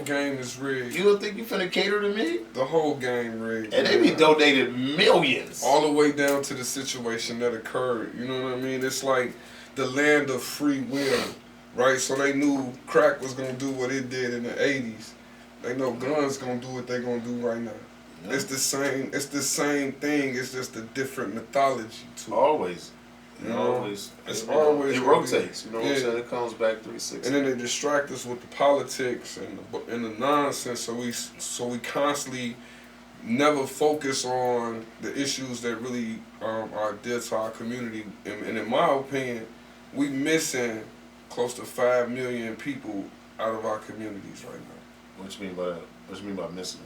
game is rigged. You don't think you finna cater to me? The whole game rigged. And they be donated millions. All the way down to the situation that occurred. You know what I mean? It's like the land of free will, right? So they knew crack was gonna do what it did in the 80s. They know guns gonna do what they gonna do right now. Yeah. It's the same thing. It's just a different mythology to it. Always. You know? Always. It's always. It rotates. You know what I'm saying? It comes back 360. And then they distract us with the politics and the nonsense. So we constantly never focus on the issues that really are dear to our community. And in my opinion, we missing close to 5 million people out of our communities right now. What you mean by that? What you mean by missing?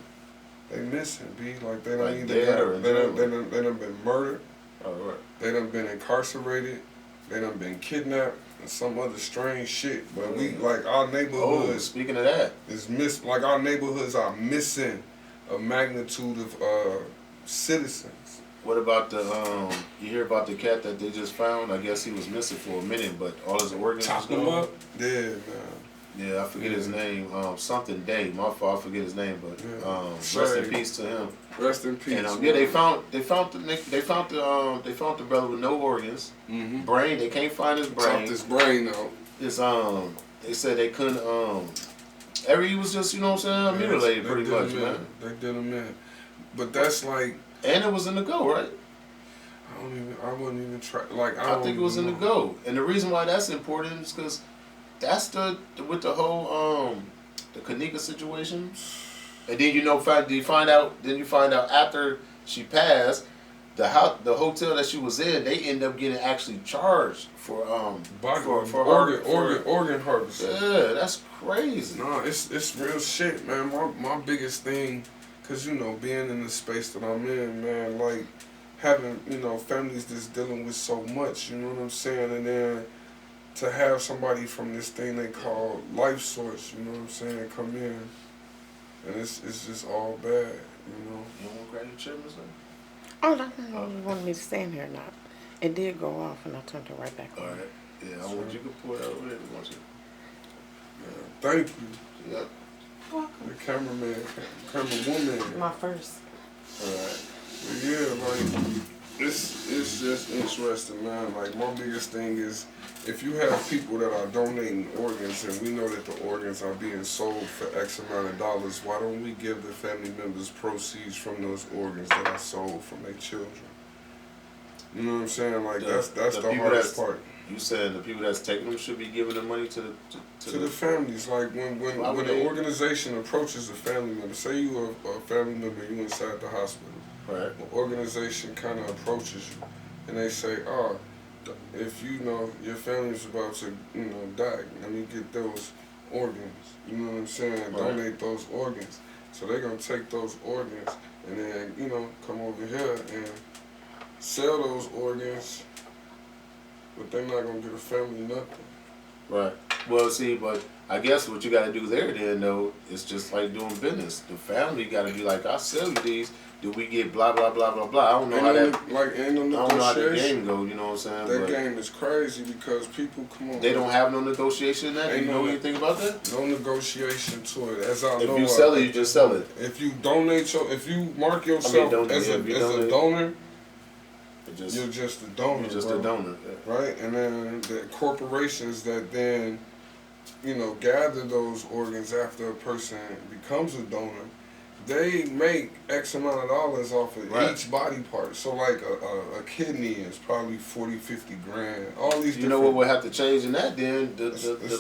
They missing, B. Like they don't like either they done been murdered. Oh, right. They done been incarcerated. They done been kidnapped and some other strange shit. But we like our neighborhoods. Oh, speaking of that, is like our neighborhoods are missing a magnitude of citizens. What about the you hear about the cat that they just found? I guess he was missing for a minute, but all his organs was gone. Him up? Yeah, man. Yeah, I forget his name. Something Day. My fault, I forget his name, but rest in peace to him. Rest in peace. And yeah, they found the brother with no organs. Mm-hmm. Brain. They can't find his brain. Chopped his brain out. It's they said they couldn't he was just, you know what I'm saying, mutilated pretty much, man. They did him in. But that's like, and it was in the go, right? I wouldn't even try. Like I think it was in the go, and the reason why that's important is because that's with the whole the Kanika situation, and then you find out after she passed, the hotel that she was in, they end up getting actually charged for organ harvesting. Yeah, that's crazy. No, it's real shit, man. My biggest thing, cause being in the space that I'm in, man, like having families that's dealing with so much, you know what I'm saying, and then to have somebody from this thing they call life source, you know what I'm saying, come in, and it's just all bad, You don't want to grab your chair, Miss Lane? Oh, no, you wanted me to stand here or not. It did go off and I turned it right back on. All right. Yeah, I want you to pull it out over there. Yeah, thank you. Yep. Welcome. The camerawoman. My first. All right. But yeah, like, it's just interesting, man. Like, my biggest thing is, if you have people that are donating organs and we know that the organs are being sold for X amount of dollars, why don't we give the family members proceeds from those organs that are sold from their children? You know what I'm saying? Like, that's the hardest part. You saying the people that's taking them should be giving the money to the families. Like, when an organization approaches a family member, say you are a family member, you inside the hospital. Right. An organization kind of approaches you, and they say, "Oh, if your family's about to die, let me get those organs." You know what I'm saying? Right. Donate those organs. So they're gonna take those organs and then come over here and sell those organs, but they're not gonna get a family nothing. Right. Well, see, but I guess what you got to do there then, though, is just like doing business. The family got to be like, "I'll sell you these. Do we get blah blah blah blah blah?" I don't know how that. Ain't no negotiation. I don't know how that game go. You know what I'm saying? That game is crazy because people come on. They don't have no negotiation in that. Do you know anything about that? No negotiation to it. As I know, if you sell it, you just sell it. If you donate if you mark yourself as a donor, you're just a donor. You're just a donor, right? And then the corporations that then, gather those organs after a person becomes a donor, they make X amount of dollars off of each body part. So like a kidney is probably 40, 50 grand. All these. You know what would have to change in that then? The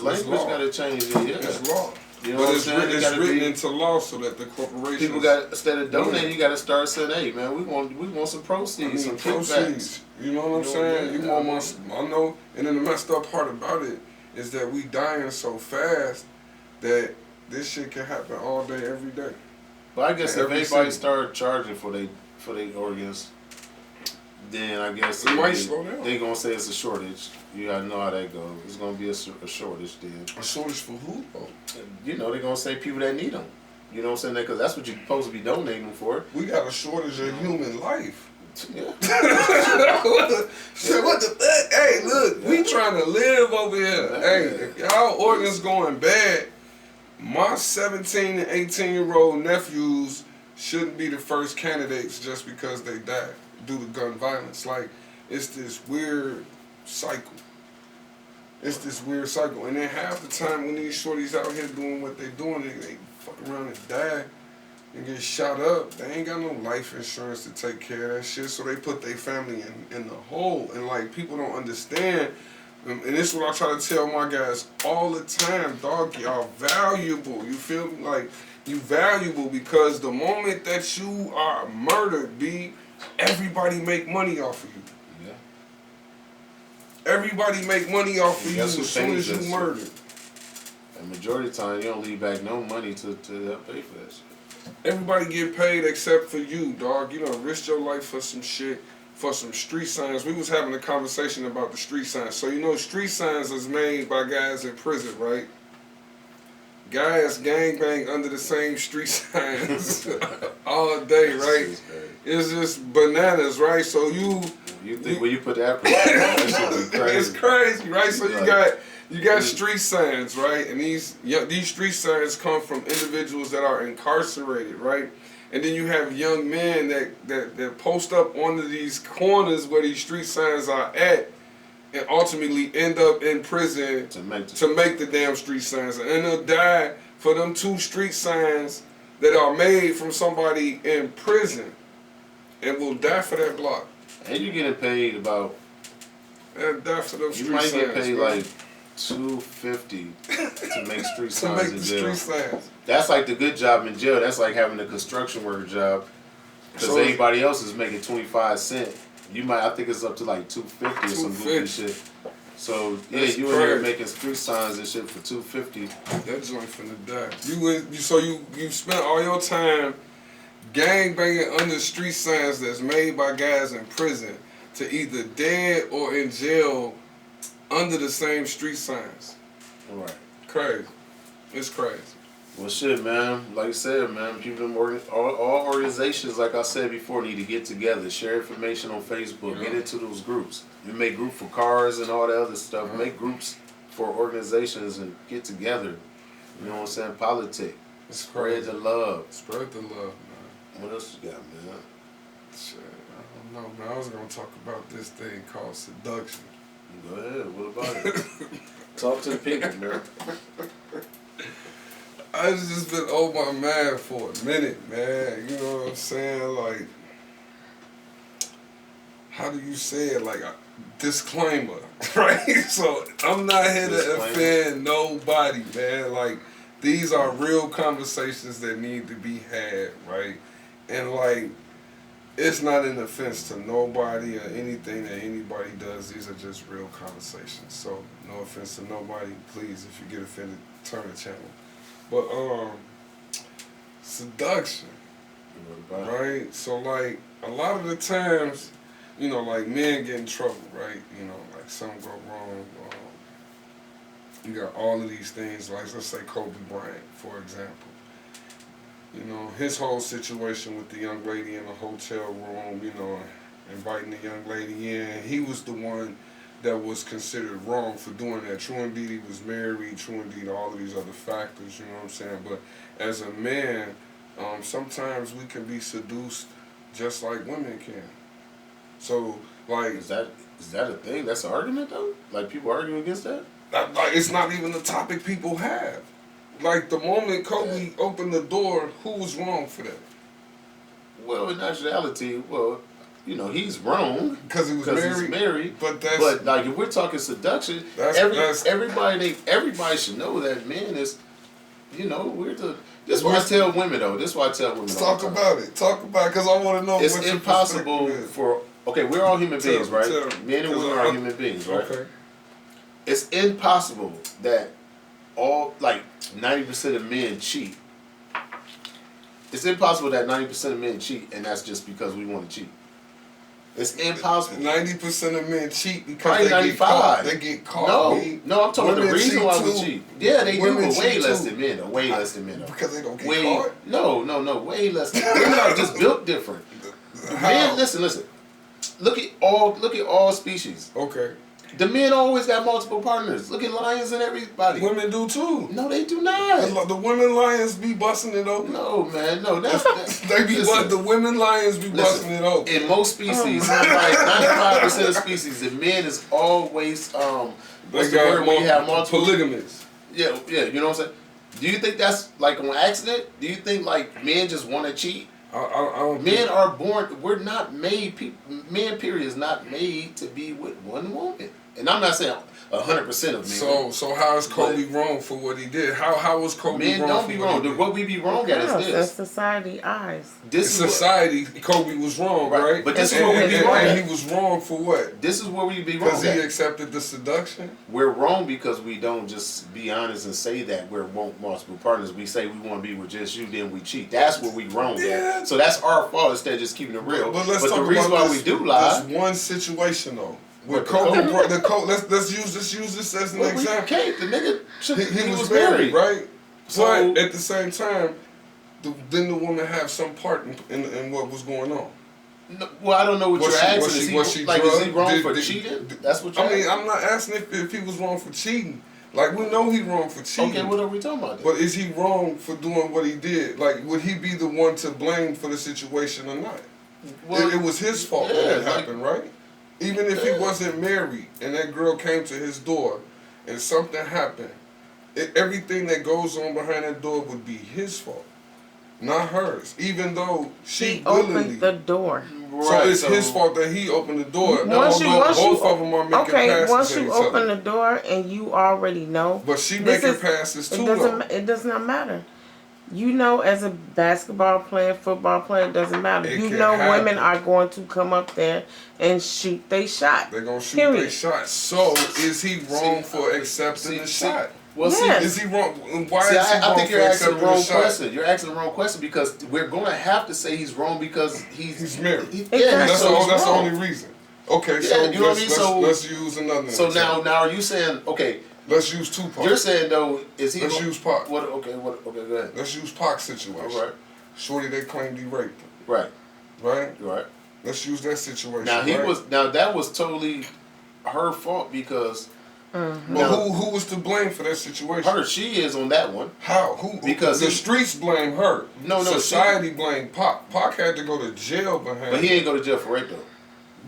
language got to change. It's law. You know it's written into law so that the corporations. People got, instead of donating, you got to start saying, "Hey man, we want some proceeds, some proceeds." You know what I'm saying? You want more. I know. And then the messed up part about it is that we dying so fast that this shit can happen all day, every day. But I guess if everybody started charging for their organs, then I guess it might slow down. They're gonna say it's a shortage. You gotta know how that goes. It's gonna be a shortage then. A shortage for who? They're gonna say people that need them. You know what I'm saying? Because that's what you're supposed to be donating them for. We got a shortage of human life. Yeah. What the fuck? Hey, look, we trying to live over here. Hey, if y'all organs going bad, My 17 and 18-year-old nephews shouldn't be the first candidates just because they died due to gun violence. Like, it's this weird cycle. It's this weird cycle. And then half the time when these shorties out here doing what they doing, they fuck around and die and get shot up. They ain't got no life insurance to take care of that shit, so they put their family in the hole. And like, people don't understand. And this is what I try to tell my guys all the time, dog, y'all valuable. You feel me? Like, you valuable because the moment that you are murdered, B, everybody make money off of you. Everybody make money off of you as soon as you murdered. And majority of the time, you don't leave back no money to help pay for that shit. Everybody get paid except for you, dog. You done risked your life for some shit, for some street signs. We was having a conversation about the street signs. So you know street signs is made by guys in prison, right? Guys gangbang under the same street signs all day, right? It's just bananas, right? So you think when you put that shit be crazy. It's crazy, right? So you got street signs, right? And these street signs come from individuals that are incarcerated, right? And then you have young men that post up onto these corners where these street signs are at, and ultimately end up in prison to make the damn street signs. And they'll die for them 2 street signs that are made from somebody in prison, and will die for that block. And you getting paid about. And die for them street signs. You might get paid like $250 to make street signs in jail. Street signs. That's like the good job in jail. That's like having a construction worker job. Because anybody else is making 25 cents. I think it's up to like $250 or some goofy shit. So yeah, you in here making street signs and shit for $250. That joint finna die. You spent all your time gang banging under street signs that's made by guys in prison to either dead or in jail under the same street signs. Right. Crazy. It's crazy. Well, shit, man. Like I said, man, people, all organizations, like I said before, need to get together, share information on Facebook, get into those groups. We make groups for cars and all that other stuff. Make groups for organizations and get together. You know what I'm saying? Politic. Spread the love. Spread the love, man. What else you got, man? Shit, I don't know, man. I was gonna talk about this thing called seduction. Go ahead. What about it? Talk to the people, man. I just been on my mind for a minute, man. You know what I'm saying? Like, how do you say it? Like, a disclaimer, right? So, I'm not here to offend nobody, man. Like, these are real conversations that need to be had, right? And, like, it's not an offense to nobody or anything that anybody does. These are just real conversations. So, no offense to nobody. Please, if you get offended, turn the channel. But seduction, right? So like a lot of the times, you know, like men get in trouble, right? You know, like something go wrong. You got all of these things, like let's say Kobe Bryant, for example. You know, his whole situation with the young lady in the hotel room, you know, inviting the young lady in. He was the one that was considered wrong for doing that. True indeed, he was married. True indeed, all of these other factors, you know what I'm saying? But as a man, sometimes we can be seduced just like women can. So, like... Is that a thing? That's an argument, though? Like, people arguing against that? Like, it's not even a topic people have. Like, the moment Kobe opened the door, who was wrong for that? Well, in actuality, you know, he's wrong because he's married. But like, if we're talking seduction, everybody should know that men is, you know, this is why I tell women though. This is why I tell women. Talk about it, because I want to know. It's impossible we're all human beings, right? Men and women are human beings, right? Okay. It's impossible that 90% of men cheat. It's impossible that 90% of men cheat, and that's just because we want to cheat. It's impossible. 90% of men cheat because they get caught. No, I'm talking about the reason why we cheat. Yeah, they do, but way less than men. Way less than men. Because they don't get caught? No, way less than men. Women are just built different. Men, listen. Look at all species. Okay. The men always got multiple partners. Look at lions and everybody. Women do too. No, they do not. The women lions be busting it open. No, man. No, that's They be the women lions be busting it open. In most species, like 95% of species, the men is always what's the word when you have multiple polygamous. Yeah, you know what I'm saying? Do you think that's like on accident? Do you think like men just want to cheat? I don't men are born. We're not made. Men, period, is not made to be with one woman. And I'm not saying 100% of men. So how is Kobe wrong for what he did? How was Kobe men wrong? Men don't be wrong. What we be wrong at is this. That's society eyes. This society, Kobe was wrong, right? But this is what we be wrong at. And he was wrong for what? This is where we be wrong at. Because he accepted the seduction? We're wrong because we don't just be honest and say that we want multiple partners. We say we want to be with just you, then we cheat. That's where we wrong at. So that's our fault instead of just keeping it real. But let's talk the reason why we do lie. There's one situation though. With Kobe, let's use this as an example. The nigga, he was married, right? So, but at the same time, didn't the woman have some part in what was going on? No, well, I don't know what you're asking. Is he wrong for cheating? That's what you're asking? I'm not asking if he was wrong for cheating. Like, we know he wrong for cheating. Okay, what are we talking about then? But is he wrong for doing what he did? Like, would he be the one to blame for the situation or not? Well, it was his fault that it happened, right? Even if he wasn't married and that girl came to his door and something happened, everything that goes on behind that door would be his fault, not hers. Even though she opened the door. So it's his fault that he opened the door. Both of them are making passes. Once you open the door and you already know. But she making passes too. It does not matter. You know, as a basketball player, football player, it doesn't matter. You know women are going to come up there and shoot their shot. They're going to shoot their shot. So, is he wrong for accepting the shot? Well, yes. Is he wrong? Why is he wrong I think you're asking the wrong question. You're asking the wrong question because we're going to have to say he's wrong because he's married. That's the only reason. Okay, so you know what I mean? Let's use another example. Now are you saying, okay, let's use Tupac. You're saying though, is he? Let's use Pac. Okay, go ahead. Let's use Pac's situation. All right. Shorty, they claimed he raped him. Right. Right. Let's use that situation. Now that was totally her fault because. Mm-hmm. Well, who was to blame for that situation? Her. She is on that one. How? Who? Because the streets blame her. No. Society blamed Pac. Pac had to go to jail behind. But he ain't go to jail for rape though.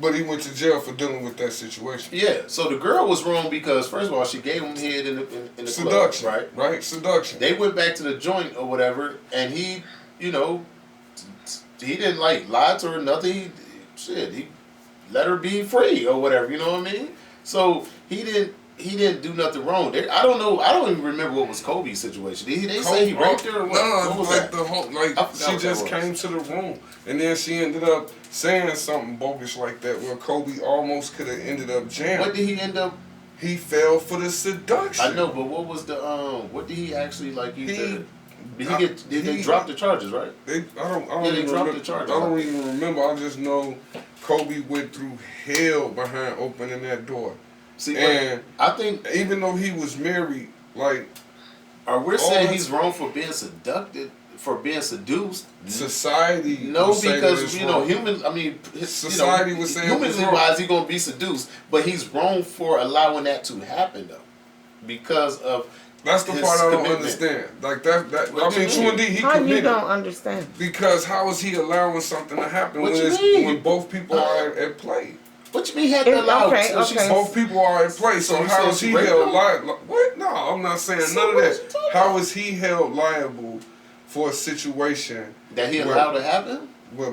But he went to jail for dealing with that situation. Yeah. So the girl was wrong because first of all she gave him head in the seduction, club, right? Seduction. They went back to the joint or whatever, and he, he didn't lie to her nothing. He let her be free or whatever. You know what I mean? So he didn't do nothing wrong. I don't know. I don't even remember what was Kobe's situation. Did they say he raped her or what? No, what was like that? She just came to the room and then she ended up saying something bogus like that where Kobe almost could have ended up jamming. What did he end up? He fell for the seduction. I know, but what was the what did he actually Did they drop the charges, right? They dropped the charges. I don't even remember. I just know Kobe went through hell behind opening that door. See, and I think even though he was married, we're saying he's wrong for being seduced. Society, no, because human. I mean, society was saying humanly wise, he's gonna be seduced, but he's wrong for allowing that to happen though, because of. That's the part I don't understand. Like that. I mean, true indeed, he committed. You don't understand? Because how is he allowing something to happen when both people are at play? What you mean he had to allow? Okay. Both people are in play, so how is he held liable? What? No, I'm not saying none of that. How is he held liable for a situation that he allowed to happen? Where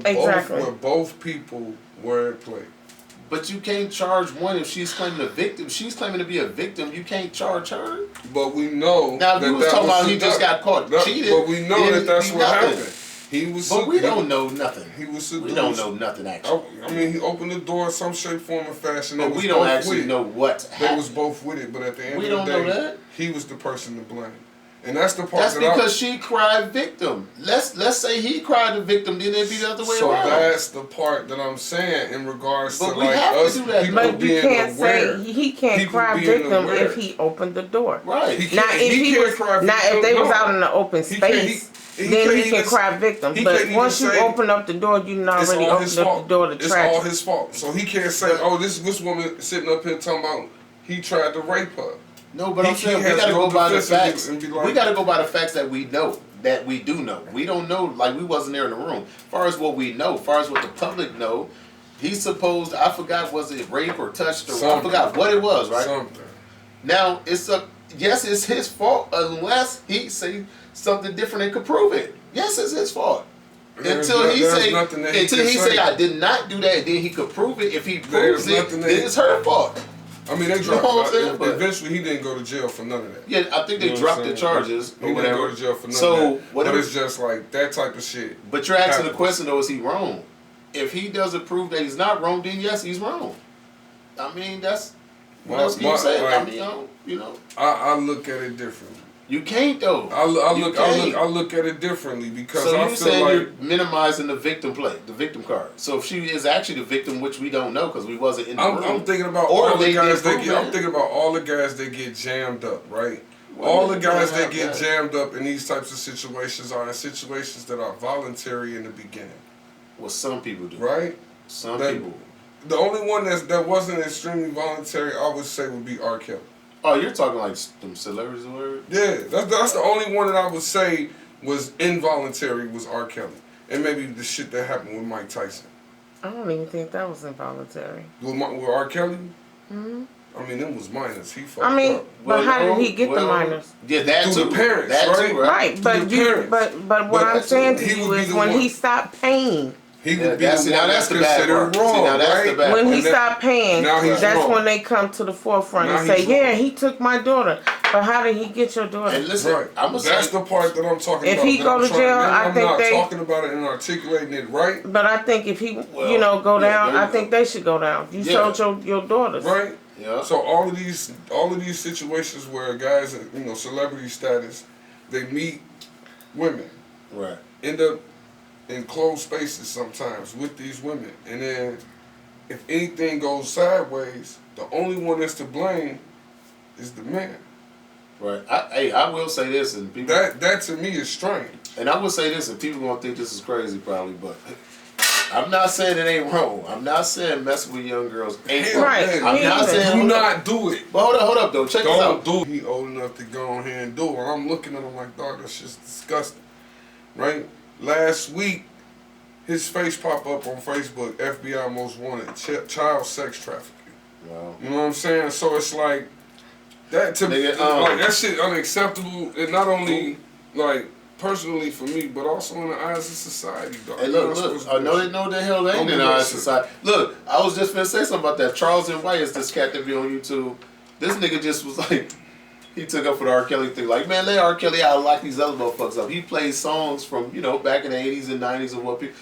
both people were at play. But you can't charge one if she's claiming a victim. She's claiming to be a victim. You can't charge her. But we know now if you was talking about he just got caught cheating. But we know that's what happened. He was. But we don't know nothing. He was seduced. We don't know nothing actually. I mean, he opened the door in some shape, form, or fashion. But we don't actually know what happened. They was both with it, but at the end of the day, we don't know that. He was the person to blame. And that's the part that's because she cried victim. Let's say he cried the victim, then it'd be the other way around. So that's the part that I'm saying in regards to us people being aware. He can't cry victim if he opened the door. Right. If they was out in the open space, then he can cry victim. But once you open up the door, you already opened up the door to tragedy. It's all his fault. So he can't say, "Oh, this woman sitting up here talking about he tried to rape her. No, but I'm saying we gotta go by the facts. Like, we gotta go by the facts that we know. That we do know. We don't know, like we wasn't there in the room. As far as what we know, as far as what the public know, he's supposed, I forgot, was it rape or touched or something. I forgot what it was, right? Something. Now, yes, it's his fault unless he say something different and could prove it. Yes, it's his fault. Until he say I did not do that, then he could prove it. If he proves it, then it's her fault. I mean, they dropped. Eventually, he didn't go to jail for none of that. Yeah, I think they dropped the charges. He didn't go to jail for none of that. But it's just like that type of shit. But you're asking the question though: is he wrong? If he doesn't prove that he's not wrong, then yes, he's wrong. I mean, that's what else can you say? Like, I mean, you know. I look at it differently. You can't though. I look at it differently because so I you feel saying like you're minimizing the victim card. So if she is actually the victim, which we don't know because we wasn't in the room. I'm thinking about all the guys that get. I'm thinking about all the guys that get jammed up, right? All the guys that get jammed up in these types of situations are in situations that are voluntary in the beginning. Well, some people do. Right? Some people. The only one that wasn't extremely voluntary, I would say, would be R. Kelly. Oh, you're talking like them celebrities or whatever? Yeah, that's the only one that I would say was involuntary was R. Kelly. And maybe the shit that happened with Mike Tyson. I don't even think that was involuntary. With R. Kelly? Mm-hmm. I mean, them was minors. He fucked up. But how did he get the minors? Yeah, that through the parents, that right? Too, right. But what I'm saying to you is when he stopped paying. He would be the one that's considered wrong, right? When he stopped paying, that's wrong. when they come to the forefront and say, yeah, he took my daughter. But how did he get your daughter? And listen, that's the part that I'm talking about. If he go to jail, I'm not talking about it and articulating it right. But I think if he, go down, I think they should go down. You sold your daughters. Right? Yeah. So all of these situations where guys, celebrity status, they meet women. Right. End up in closed spaces sometimes with these women. And then if anything goes sideways, the only one that's to blame is the man. Right. I will say this, and people that to me is strange. And I will say this, and people gonna think this is crazy probably, but I'm not saying it ain't wrong. I'm not saying messing with young girls ain't wrong. Right. I'm not saying do not do it. But hold up though. Check this out. Don't do it. He old enough to go on here and do it. And I'm looking at him like, dog, that's just disgusting. Right? Last week, his face popped up on Facebook, FBI most wanted, child sex trafficking. Wow. You know what I'm saying? So it's like, that to me, like, that shit unacceptable, and not only, like, personally for me, but also in the eyes of society, dog. Hey, look, I know they know the hell they ain't in the eyes of society. Look, I was just finna say something about that. Charles and White is this cat that be on YouTube. This nigga just was like, he took up for the R. Kelly thing. Like, man, let R. Kelly out like these other motherfuckers up. He plays songs from, back in the 80s and 90s and what people...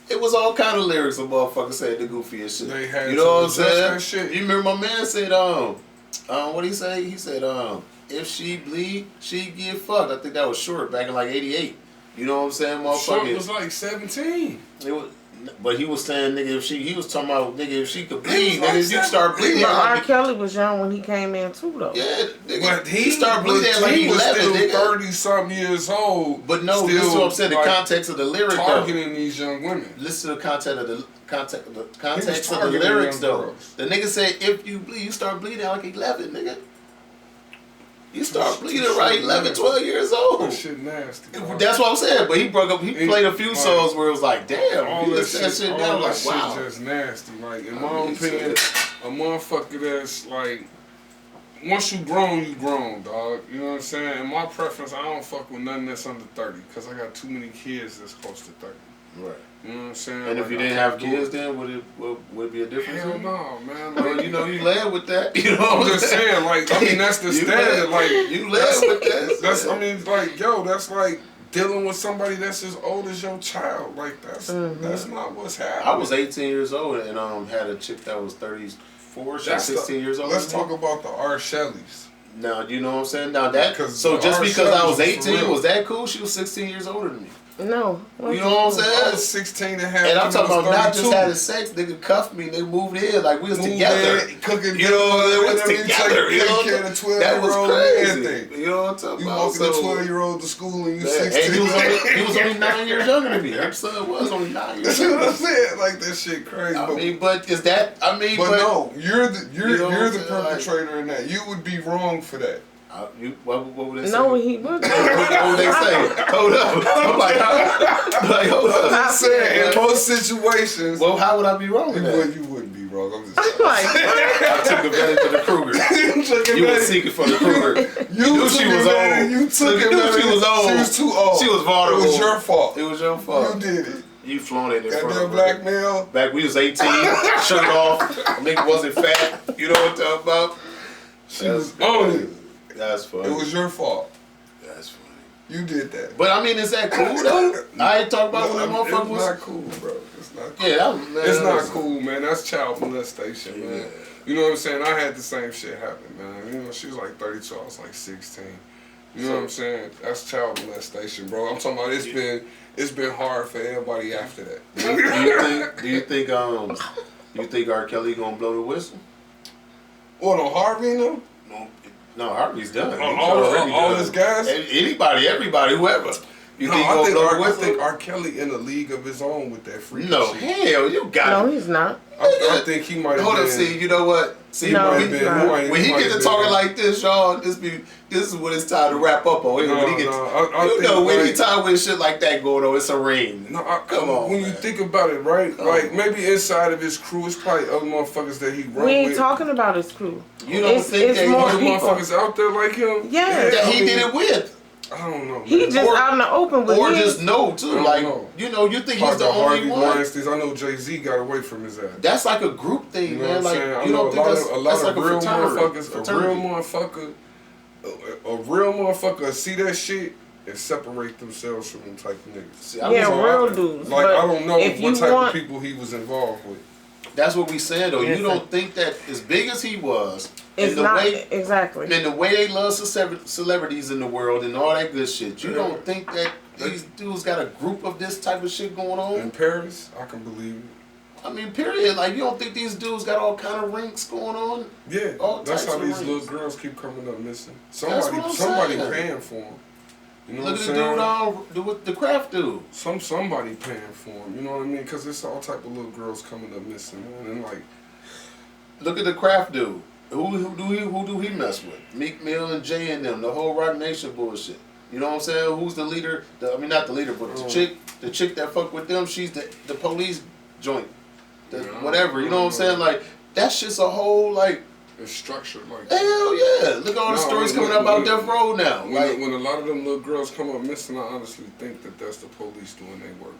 It was all kind of lyrics of motherfuckers saying the goofiest shit. They had what I'm saying? That shit. You remember my man said, what did he say? He said, if she bleed, she get fucked. I think that was Short back in like 88. You know what I'm saying, motherfucker? Short was like 17. But he was saying, nigga, he was talking about, nigga, if she could bleed, nigga, if you start bleeding. But R. Kelly was young when he came in too, though. Yeah, nigga. But he started bleeding like he was 11, still nigga. 30-something years old. But no, this is what I'm saying, the context of the lyric, targeting these young women. Listen to the context of the lyrics, though. The nigga said, if you bleed, you start bleeding like 11, nigga. You start bleeding right 11, 12 years old. That shit nasty. That's what I'm saying. But he played a few songs where it was like, damn, all you that listen that shit down, like, wow. Shit just nasty. Like, in my opinion, a motherfucker that's like, once you grown, dog. You know what I'm saying? In my preference, I don't fuck with nothing that's under 30 because I got too many kids that's close to 30. Right. You know what I'm saying? And if you didn't have kids, then would it be a difference? Hell no, man. Like, well, you led with that. You know, I'm just saying, like, I mean, that's the standard. Like, you led with that. That's, I mean, like, yo, that's like dealing with somebody that's as old as your child. Like, that's not what's happening. I was 18 years old and had a chick that was 34. She was 16 years old. Let's talk about the R. Shelleys. Now, you know what I'm saying? Now that so just because I was 18, was that cool? She was 16 years older than me. No. You know what I'm saying? I was 16 and a half. And I'm talking about not just 32. having sex, nigga cuffed me, they moved in, like we was together. Cooking, you know what I'm saying? Together, you know care of 12 that was crazy. crazy. You know what I'm talking You about? walking a 12-year-old to school and you 16. And he was only 9 years younger than me. Her son was only 9 years That's younger. what I'm saying. Like that shit crazy. I mean, but is that? I mean, but no, you're the you know perpetrator in that. You would be wrong for that. What would they say? No, he wasn't. What would they say? Hold up. I'm like, huh? Like, hold up. I'm saying in most situations. Well, how would I be wrong with that? You wouldn't be wrong. I'm just Like, I took advantage of the Kruger. You were seeking for the Kruger. You knew she was old. You took it. She was old. She was too old. She was vulnerable. It was your fault. It was your fault. You did it. You flown it in front Goddamn of black male. Back we was 18, shirt off, nigga wasn't fat. You know what I'm talking about? She was on it. That's funny. It was your fault. That's funny. You did that. But I mean, is that cool though? I ain't talking about when that motherfucker was. It's not cool, bro. It's not cool. Yeah, it's not cool, man. That's child molestation, man. Yeah. You know what I'm saying? I had the same shit happen, man. You know, she was like 32, I was like 16. You know what I'm saying? That's child molestation, bro. I'm talking about it's been hard for everybody after that. Do you think R. Kelly gonna blow the whistle? What, on Harvey, no? No, Harvey's done. All his guys? Anybody, everybody, whoever. I think R. Kelly in a league of his own with that freak No, shit. hell, you got no, he's not. I think he might have Hold been. up, see, you know what? See, No, when he's not. he get to talking like this, Sean, this is when it's time to wrap up on him. Anytime when shit like that going on, it's a ring. No, come on. When you think about it, right? Like maybe inside of his crew, it's probably other motherfuckers that he run with. We ain't talking about his crew. You don't think it's that more other people. motherfuckers out there like him? Yeah. that he did it with? I don't know. He Man. just out in the open with Or his. just know too, like know. you think he's Talk the about only Harvey one. Weinstein. I know Jay-Z got away from his ass. That's like a group thing, You know man. what I'm saying? Like I you know don't think a lot that's of like a real fraternity. motherfuckers, a real motherfucker see that shit and separate themselves from them type of niggas. See, real dudes. Like but I don't know if what you type want, of people he was involved with. That's what we saying though. You Listen. don't think that as big as he was, it's and the not way exactly. and the way they love celebrities in the world and all that good shit, you don't think that these dudes got a group of this type of shit going on? In Paris, I can believe it. I mean, period. Like you don't think these dudes got all kind of rinks going on? Yeah, All that's types how of these rings. little girls keep coming up missing. That's what I'm Somebody saying. paying for them. You know Look what at I'm the saying? dude the craft dude. Somebody paying for them. You know what I mean? Because it's all type of little girls coming up missing, man. And like, Look at the craft dude. Who do he mess with? Meek Mill and Jay and them, the whole Rock Nation bullshit. You know what I'm saying? Who's the leader? Not the leader, but the chick that fuck with them, she's the police joint. Whatever, you know what I'm saying? Like, that shit's a whole, like, it's structured like hell yeah. Look at all the stories coming out about Death Row now. When a lot of them little girls come up missing, I honestly think that that's the police doing their work.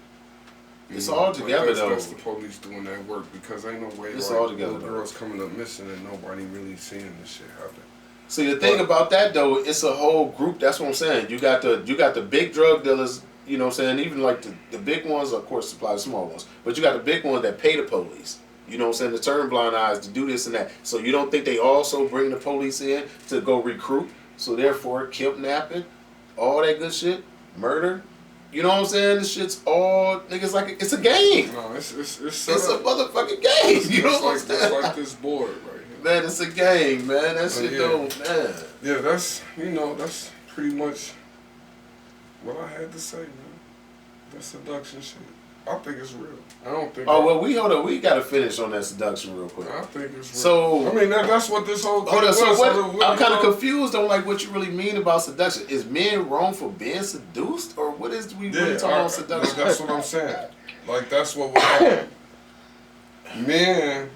It's all together, though. That's the police doing that work because ain't no way It's all together, little girls coming up missing and nobody really seeing this shit happen. See, the thing about that though, it's a whole group. That's what I'm saying. You got the big drug dealers. You know what I'm saying? Even like the big ones, of course, supply the small ones. But you got the big ones that pay the police. You know what I'm saying? To turn blind eyes, to do this and that. So you don't think they also bring the police in to go recruit? So therefore, kidnapping, all that good shit, murder. You know what I'm saying? This shit's all niggas like it's a game. No, it's a motherfucking game. You know what I'm saying? It's like this board right here. Man, it's a game, man. That shit don't, man. Yeah, that's pretty much what I had to say, man. That seduction shit. I think it's real. I don't think. Oh well, we gotta finish on that seduction real quick. I think it's real. So I mean, that's what this whole thing hold on. So was. what? I'm kind of confused on like what you really mean about seduction. Is men wrong for being seduced, or what is we really talking about seduction? That's what I'm saying. Like that's what we're talking. Men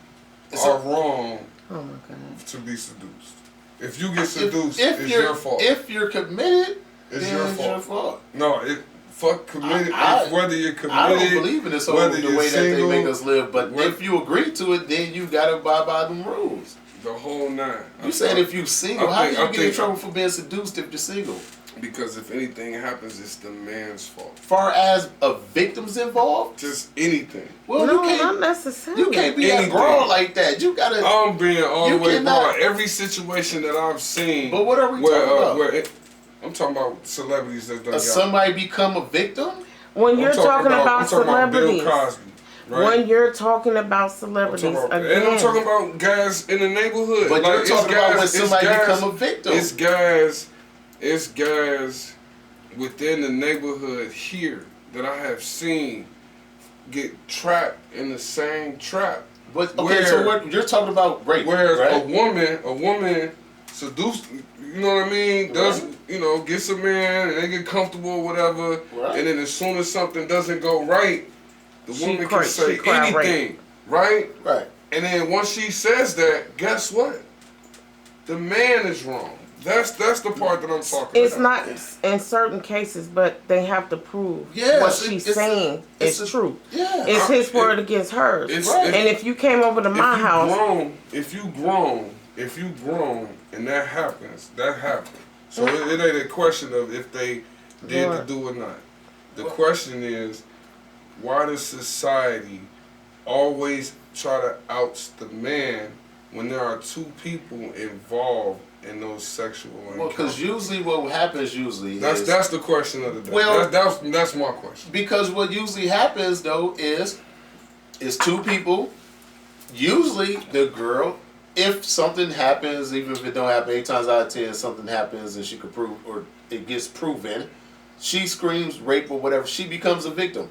are wrong to be seduced. If you get seduced, it's your fault. If you're committed, it's then your fault. No, fuck committed. Whether you're committed, I don't believe in this whole the way that single, they make us live. But if you agree to it, then you gotta abide by them rules. The whole nine. You saying if you single, how can you get in trouble for being seduced if you're single? Because if anything happens, it's the man's fault. Far as a victim's involved, just anything. Well, no, not necessarily. You can't be that broad like that. You gotta. I'm being all the way broad. Every situation that I've seen. But what are we talking about? I'm talking about celebrities that done. Somebody become a victim. When you're talking about celebrities, Bill Cosby, right? When you're talking about celebrities, and I'm talking about guys in the neighborhood. But you're talking about when somebody become a victim. It's guys within the neighborhood here that I have seen get trapped in the same trap. But okay, so what you're talking about rape? Whereas right? a woman seduced, you know what I mean? Does gets a man and they get comfortable or whatever, and then as soon as something doesn't go right, the woman can say anything, right? Right. And then once she says that, guess what? The man is wrong. That's the part that I'm talking it's about. It's not in certain cases, but they have to prove what she's saying is true. Yeah. It's his word against hers. And if you came over to my house, if you grown, and that happens. So it ain't a question of if they did to do or not. The question is, why does society always try to oust the man when there are two people involved in those sexual encounters? Well, because usually what happens that's the question of the day. Well, that's my question. Because what usually happens though is two people. Usually the girl, if something happens, even if it don't happen 8 times out of 10, something happens and she could prove or it gets proven, she screams rape or whatever. She becomes a victim.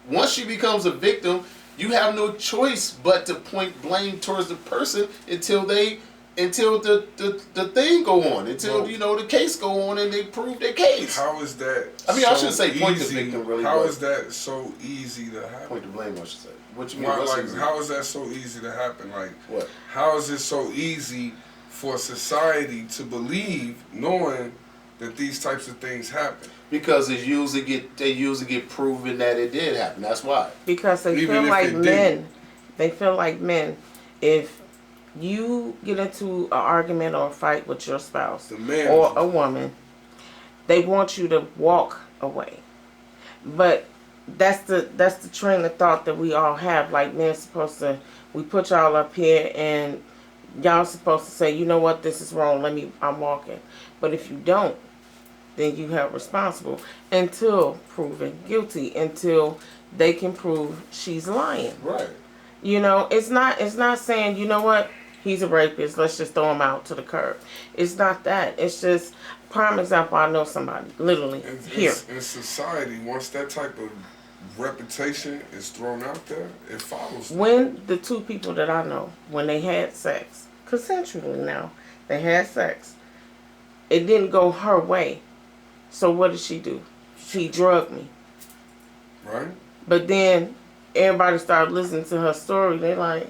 Once she becomes a victim, you have no choice but to point blame towards the person until the thing go on, until the case go on and they prove their case. How is that? I mean, I shouldn't say point the victim really. How is that so easy to happen? Point the blame, I should say. What you mean? How is that so easy to happen? Like, what? How is it so easy for society to believe, knowing that these types of things happen? Because they usually get proven that it did happen. That's why. Because they feel like men. They feel like men. If you get into an argument or a fight with your spouse or a woman, they want you to walk away. But that's the train of thought that we all have. Like, men supposed to, we put y'all up here and y'all supposed to say, you know what, this is wrong, I'm walking. But if you don't, then you have responsible until proven guilty, until they can prove she's lying. Right. It's not saying, you know what, he's a rapist, let's just throw him out to the curb. It's not that. It's just, prime example, I know somebody, literally, here. In society, once that type of reputation is thrown out there, it follows. When the two people that I know, when they had sex, consensually now, they had sex, it didn't go her way. So what did she do? She drugged me. Right. But then everybody started listening to her story. They like,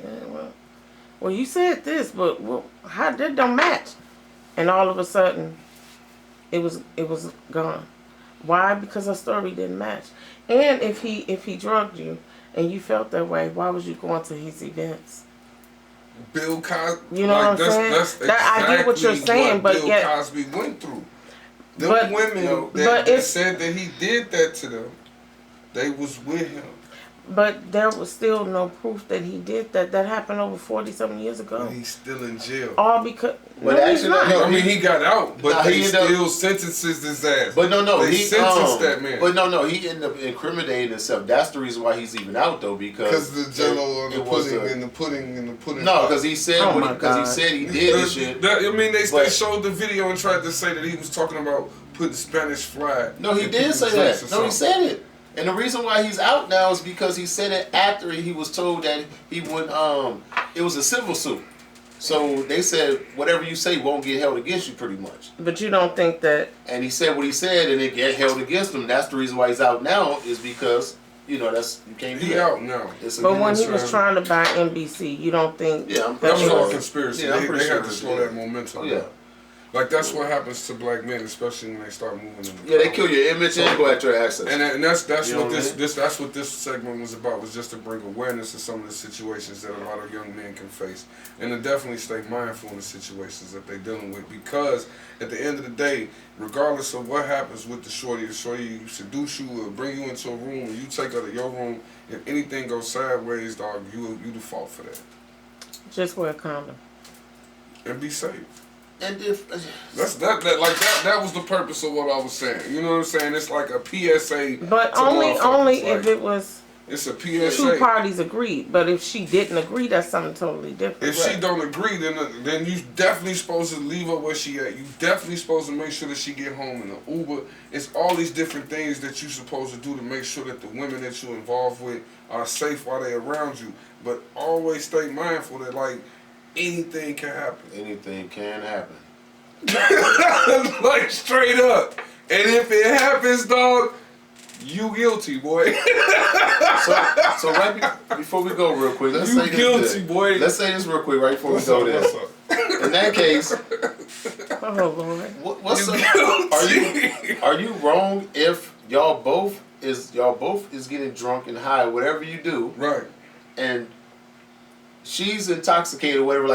well, you said this, but how that don't match? And all of a sudden, it was gone. Why? Because her story didn't match. And if he drugged you and you felt that way, why was you going to his events? Bill Cosby. You know what I'm saying? That's exactly I get what you're saying, but Bill Cosby went through. Them women that said that he did that to them, they was with him. But there was still no proof that he did that. That happened over 40-something years ago. But he's still in jail. All because... But he's not. I mean, he got out, but they still sentences his ass. But he sentenced that man. But he ended up incriminating himself. That's the reason why he's even out, though, because the jello and the pudding. No, because he said he did this shit. They showed the video and tried to say that he was talking about putting Spanish flag. No, he did say that. No, he said it. And the reason why he's out now is because he said it after he was told that he would, it was a civil suit. So they said, whatever you say won't get held against you pretty much. But you don't think that... And he said what he said and it get held against him. That's the reason why he's out now, is because, you can't do that. He out now. But when he was trying to buy NBC, you don't think... Yeah, that was all conspiracy. Yeah, they had to slow that momentum. Yeah. Like, that's what happens to black men, especially when they start moving. They kill your image and go after your access. And that's what that's what this segment was about, was just to bring awareness to some of the situations that a lot of young men can face, and to definitely stay mindful in the situations that they're dealing with, because at the end of the day, regardless of what happens with the shorty seduce you or bring you into a room and you take her to your room, if anything goes sideways, dog, you the fault for that. Just wear a condom. And be safe. And if that was the purpose of what I was saying. You know what I'm saying? It's like a PSA. But only if it was. It's a PSA. 2 parties agreed, but if she didn't agree, that's something totally different. If she don't agree, then you definitely supposed to leave her where she at. You definitely supposed to make sure that she get home in an Uber. It's all these different things that you supposed to do to make sure that the women that you're involved with are safe while they're around you. But always stay mindful that like anything can happen. Anything can happen. Like straight up. And if it happens, dog, you guilty, boy. so right before we go real quick, let's say guilty, boy. Let's say this real quick right before we go there. In that case, oh Lord, what's up? Are you wrong if y'all both is getting drunk and high, whatever you do, right? And she's intoxicated, whatever,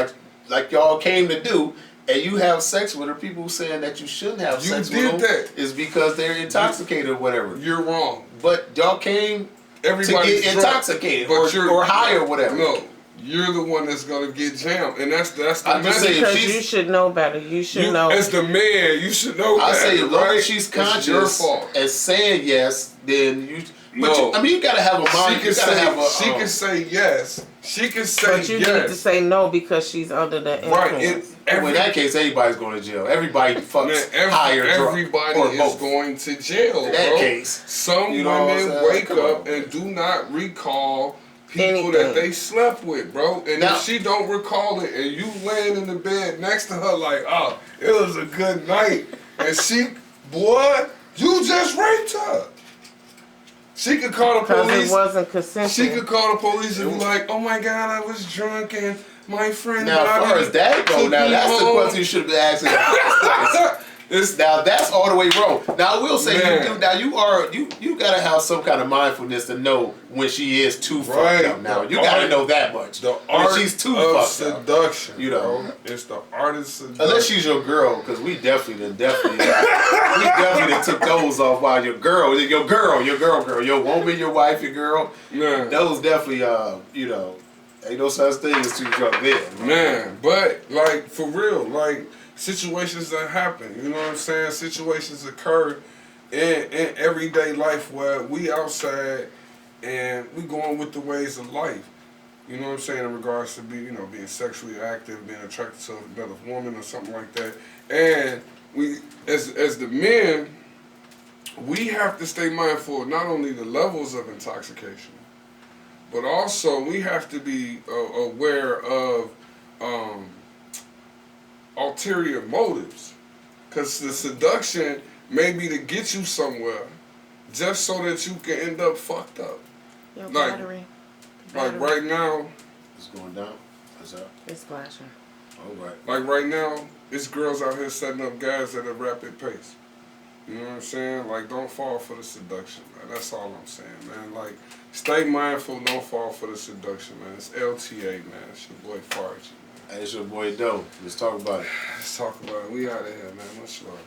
like y'all came to do. And you have sex with her, people saying that you shouldn't have sex with them is because they're intoxicated or whatever. You're wrong. But y'all came to get intoxicated or high or whatever. No, you're the one that's going to get jammed. And that's the message. Because you should know better. You should know. As the man, you should know better. I say as long as she's conscious and saying yes, then you... But you gotta have a mind. She can say yes. She can say yes. But you need to say no because she's under the influence. Right. In that case, everybody's going to jail. Everybody fucks high or drunk. Everybody is going to jail. In that case, some women wake up and do not recall people that they slept with, bro. And if she don't recall it, and you laying in the bed next to her like, oh, it was a good night, and she, boy, you just raped her. She could call the police. Because it wasn't consensual. She could call the police and be like, "Oh my God, I was drunk and my friend." Now, as far as that go, now that's the question you should have been asking. Now that's all the way wrong. Now I will say you do. Now you gotta have some kind of mindfulness to know when she is too fucked up. Now you gotta know that much. The art she's too of fucked seduction. Up, you know, bro. It's the art of seduction. Unless she's your girl, because we definitely took those off while your girl, your woman, your wife, your girl. Yeah. Those definitely ain't no such thing as too drunk then. Man, but like for real, like. Situations that happen, you know what I'm saying? Situations occur in everyday life where we outside and we going with the ways of life. You know what I'm saying? In regards to being sexually active, being attracted to another woman or something like that. And we, as the men, we have to stay mindful of not only the levels of intoxication, but also we have to be aware of ulterior motives, because the seduction may be to get you somewhere just so that you can end up fucked up. Your battery. Like right now, it's going down. What's up? It's flashing. All right. Like right now, it's girls out here setting up guys at a rapid pace. You know what I'm saying? Like, don't fall for the seduction, man. That's all I'm saying, man. Like, stay mindful, don't fall for the seduction, man. It's LTA, man. It's your boy Farji. Hey, it's your boy Doe. Let's talk about it. Let's talk about it. We out of here, man. Much love.